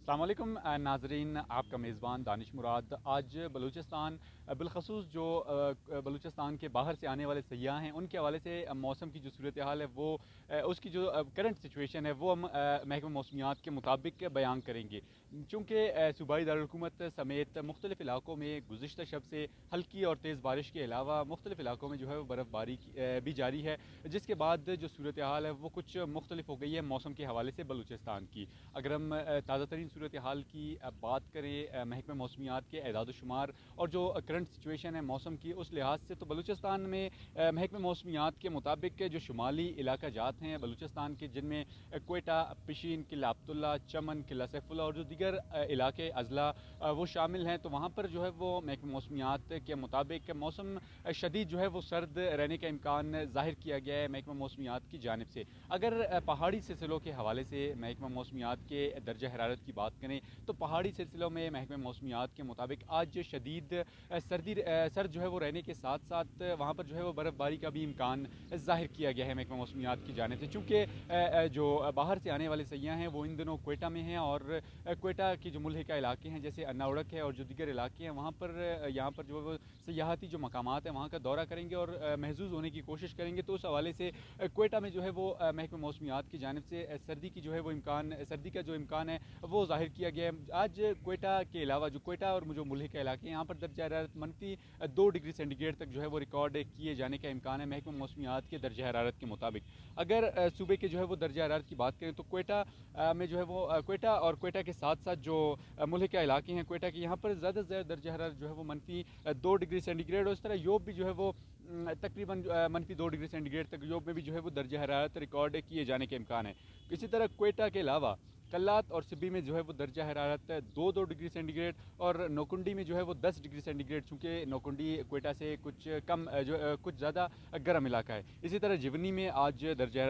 अस्सलाम वालेकुम नाजरीन, आपका मेज़बान दानिश मुराद। आज बलूचिस्तान बिलखसूस जो बलूचिस्तान के बाहर से आने वाले सयाह हैं उनके हवाले से मौसम की जो सूरत हाल है वो उसकी जो करंट सिचुएशन है वो हम महकमा मौसमियात के मुताबिक बयान करेंगे। चूँकि सूबाई दारुल-हुकूमत समेत मुख्तलिफ इलाकों में गुज़िश्ता शब से हल्की और तेज़ बारिश के अलावा मुख्तलिफ इलाकों में जो है वो बर्फ़बारी भी जारी है, जिसके बाद जो सूरत हाल है वो कुछ मुख्तलिफ हो गई है मौसम के हवाले से बलूचिस्तान की। अगर हम ताज़ा तरीन सूरत हाल की बात करें महकमा मौसमियात के एदाद शुमार और जो करंट सिचुएशन है मौसम की, उस लिहाज से तो बलूचिस्तान में महकमा मौसमियात के मुताबिक जो शुमाली इलाका जात हैं बलूचिस्तान के, जिनमें कोयटा, पिशीन, किला अब्दुल्ला, चमन, किला सैफुल्ला और जो दीगर इलाके अजला वो शामिल हैं, तो वहाँ पर जो है वो महकमा मौसमियात के मुताबिक मौसम शदीद जो है वो सर्द रहने का इम्कान ज़ाहिर किया गया है महकमा मौसमियात की जानिब से। अगर पहाड़ी सिलसिलों के हवाले से महकमा मौसमियात के दर्जा हरारत की बात करें तो पहाड़ी सिलसिलों में महकमा मौसमियात के मुताबिक आज शदीद सर्द जो है वो रहने के साथ साथ वहाँ पर जो है वो बर्फ़बारी का भी इम्कान ज़ाहिर किया गया है महकमा मौसमियात की जानिब से। चूँकि जो बाहर से आने वाले सयाह हैं वो इन दिनों कोयटा में हैं और कोयटा की जो मुल्हिका इलाके हैं जैसे अन्ना उड़क है और जो दीगर इलाके हैं वहाँ पर यहाँ पर जो है वो सयाहती जो मकामात हैं वहाँ का दौरा करेंगे और महजूज़ होने की कोशिश करेंगे। तो उस हवाले से कोयटा में जो है वो महकमा मौसमियात की जानिब से सर्दी की जो है वो सर्दी का जो इम्कान है वो ज़ाहिर किया गया है। आज कोयटा के अलावा जो कोयटा और जो मुल्हिका इलाके हैं यहाँ पर दर्जा हरारत -2 डिग्री सेंटीग्रेड तक जो है वो रिकॉर्ड किए जाने का इम्कान है महकमा मौसमियात के दर्जा हरारत के मुताबिक। अगर सूबे के जो है वो दर्जा हरारत की बात करें तो कोयटा में जो है वो कोयटा और कोयटा के साथ साथ जो मुल्हिका इलाके हैं कोयटा के, यहाँ पर ज़्यादा से ज़्यादा दर्जा हरारत जो है वो -2 डिग्री सेंटीग्रेड और इस तरह योग भी जो है वो तकरीबन -2 डिग्री सेंटीग्रेड तक योग में भी जो है वो दर्जा हरारत रिकॉर्ड किए जाने के इम्कान है। इसी तरह कोयटा के अलावा कल्लात और सिब्बी में जो है वो दर्जा हरारत 2-2 डिग्री सेंटीग्रेड और नौकुंडी में जो है वो 10 डिग्री सेंटीग्रेड, चूँकि नौकुंडी कोयटा से कुछ कम कुछ ज़्यादा गर्म इलाका है। इसी तरह जिवनी में आज दर्जा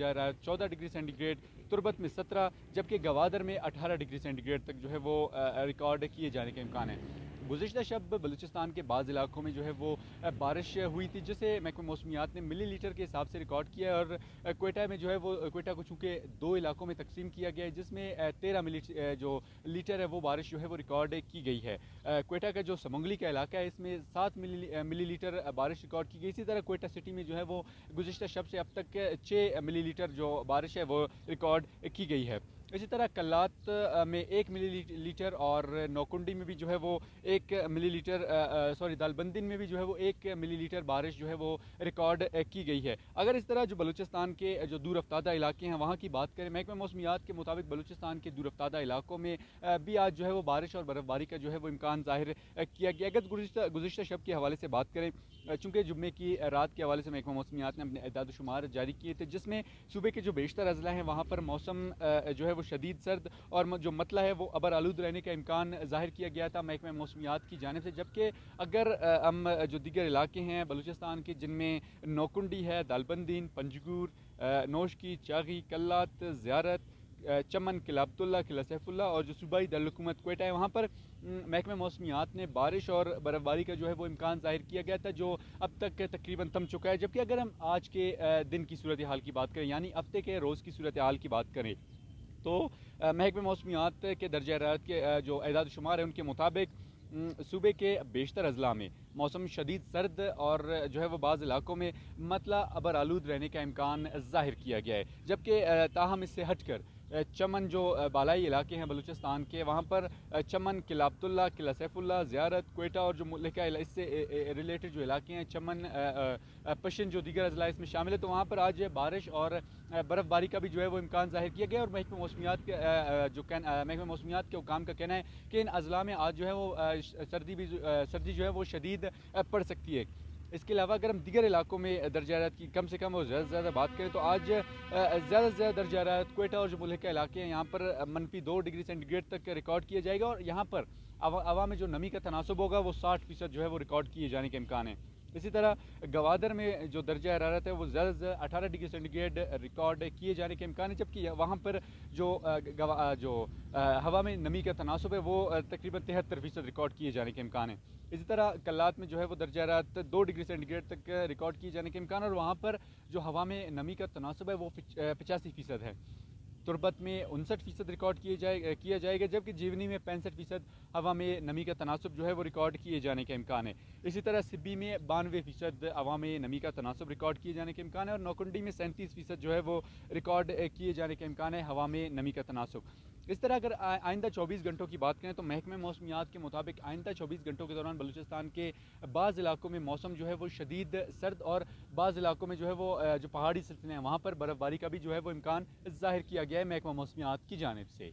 हरारत 14 डिग्री सेंटीग्रेड, तुरबत में 17, जबकि गवादर में 18 डिग्री सेंटीग्रेड तक जो है वो रिकॉर्ड किए जाने का इम्कान है। गुज़िश्ता शब बलूचिस्तान के बाज़ इलाकों में जो है वो बारिश हुई थी, जिसे महकमा मौसमियात ने मिली लीटर के हिसाब से रिकॉर्ड किया है और कोयटा में जो है वो कोयटा को चूँकि 2 इलाकों में तकसीम किया गया है जिसमें 13 मिली जो लीटर है वो बारिश जो है वो रिकॉर्ड की गई है। कोयटा का जो समंगली का इलाका है इसमें 7 मिली लीटर बारिश रिकॉर्ड की गई। इसी तरह कोयटा सिटी में जो है वो गुज़िश्ता शब से अब तक 6 मिली लीटर जो बारिश है वो रिकॉर्ड की गई है। इसी तरह कल्लात में 1 मिली लीटर और नौकुंडी में भी जो है वो 1 मिली लीटर दालबंदिन में भी जो है वो 1 मिली लीटर बारिश जो है वो रिकॉर्ड की गई है। अगर इस तरह जो बलूचिस्तान के जो दूर अफ्तादा इलाके हैं वहाँ की बात करें, महकमा मौसमियात के मुताबिक बलूचिस्तान के दूर अफ्तादा इलाकों में भी आज जो है वो बारिश और बर्फ़बारी का जो है वो इम्कान ज़ाहिर किया गया। अगर गुज़िश्ता शब के हवाले से बात करें, चूँकि जुम्मे की रात के हवाले से महकमा मौसमियात ने अपने एदाद शुमार जारी किए थे जिसमें सूबे के जो बेशतर अजला हैं वहाँ पर मौसम जो है वो शदीद सर्द और जो मतला है वो अबर आलूद रहने का इम्कान ज़ाहिर किया गया था महकमा मौसमियात की जानिब से। जबकि अगर हम जो दीगर इलाके हैं बलूचिस्तान के जिनमें नौकुंडी है, दालबंदीन, पंजगूर, नोश की, चागी, कल्लात, ज़ियारत, चमन, किला अब्दुल्ला, किला सैफुल्ला और जो सूबाई दारुल-हुकूमत कोयटा है वहाँ पर महकमा मौसमियात ने बारिश और बर्फ़बारी का जो है वो इम्कान ज़ाहिर किया गया था जो अब तक तकरीबन थम चुका है। जबकि अगर हम आज के दिन की सूरत हाल की बात करें यानी हफ्ते के रोज़ की सूरत हाल की बात करें तो महकमा मौसमियात के दर्जा हरारत के जो एदाद शुमार है उनके मुताबिक सूबे के बेशतर अजला में मौसम शदीद सर्द और जो है वो बाज़ इलाकों में मतला अबर आलूद रहने का इम्कान ज़ाहिर किया गया है। जबकि ताहम इससे हट कर चमन जो बालाई इलाके हैं बलूचिस्तान के वहाँ पर चमन, किला अब्दुल्ला, किला सैफुल्ला, ज़ियारत, कोयटा और जो मुल्हिका इससे रिलेटेड जो इलाके हैं चमन, पशिन जो दीगर अजला इसमें शामिल है, तो वहाँ पर आज बारिश और बर्फ़बारी का भी जो है वो इम्कान ज़ाहिर किया गया। और महकमा मौसमियात के महकमा मौसमियात के हुकाम का कहना है कि इन अजला में आज जो है वो सर्दी जो है वो शदीद पड़ सकती है। इसके अलावा अगर हम दीगर इलाकों में दर्जा हरारत की कम से कम और ज़्यादा से ज़्यादा बात करें तो आज ज़्यादा से ज़्यादा दर्जा हरारत कोयटा और जो मुल्हिका इलाके हैं यहाँ पर -2 डिग्री सेंटीग्रेड तक रिकॉर्ड किया जाएगा और यहाँ पर हवा में जो नमी का तनासब होगा वो 60% जो है वो रिकॉर्ड किए जाने का इम्कान है। इसी तरह गवादर में जो दर्जा हरारत है वो ज़्यादा से 18 डिग्री सेंटीग्रेड रिकॉर्ड किए जाने के इम्कान है, जबकि वहाँ पर जो हवा में नमी का तनासब है वो तकरीबन 73% रिकॉर्ड किए जाने के इम्कान है। इसी तरह कल्लात में जो है वो दर्जा हरारत 2 डिग्री सेंटीग्रेड तक रिकॉर्ड किए जाने के इम्कान और वहाँ पर जो हवा में नमी का तनासब है वो 85% है। تربت میں 59% ریکارڈ کیا جائے گا، جبکہ جیونی میں 65% ہوا میں نمی کا تناسب جو ہے وہ ریکارڈ کیے جانے کا امکان ہے۔ اسی طرح سبی میں 92% ہوا میں نمی کا تناسب ریکارڈ کیے جانے کا امکان ہے، اور نوکنڈی میں 37% جو ہے وہ ریکارڈ کیے جانے کا امکان ہے ہوا میں نمی کا تناسب۔ اس طرح اگر آئندہ 24 گھنٹوں کی بات کریں تو محکمہ موسمیات کے مطابق آئندہ 24 گھنٹوں کے دوران بلوچستان کے بعض علاقوں میں موسم جو ہے وہ شدید سرد، اور بعض علاقوں میں جو ہے وہ جو پہاڑی سلسلے ہیں وہاں پر برف باری کا بھی جو ہے وہ امکان ظاہر کیا گیا ہے محکمہ موسمیات کی جانب سے۔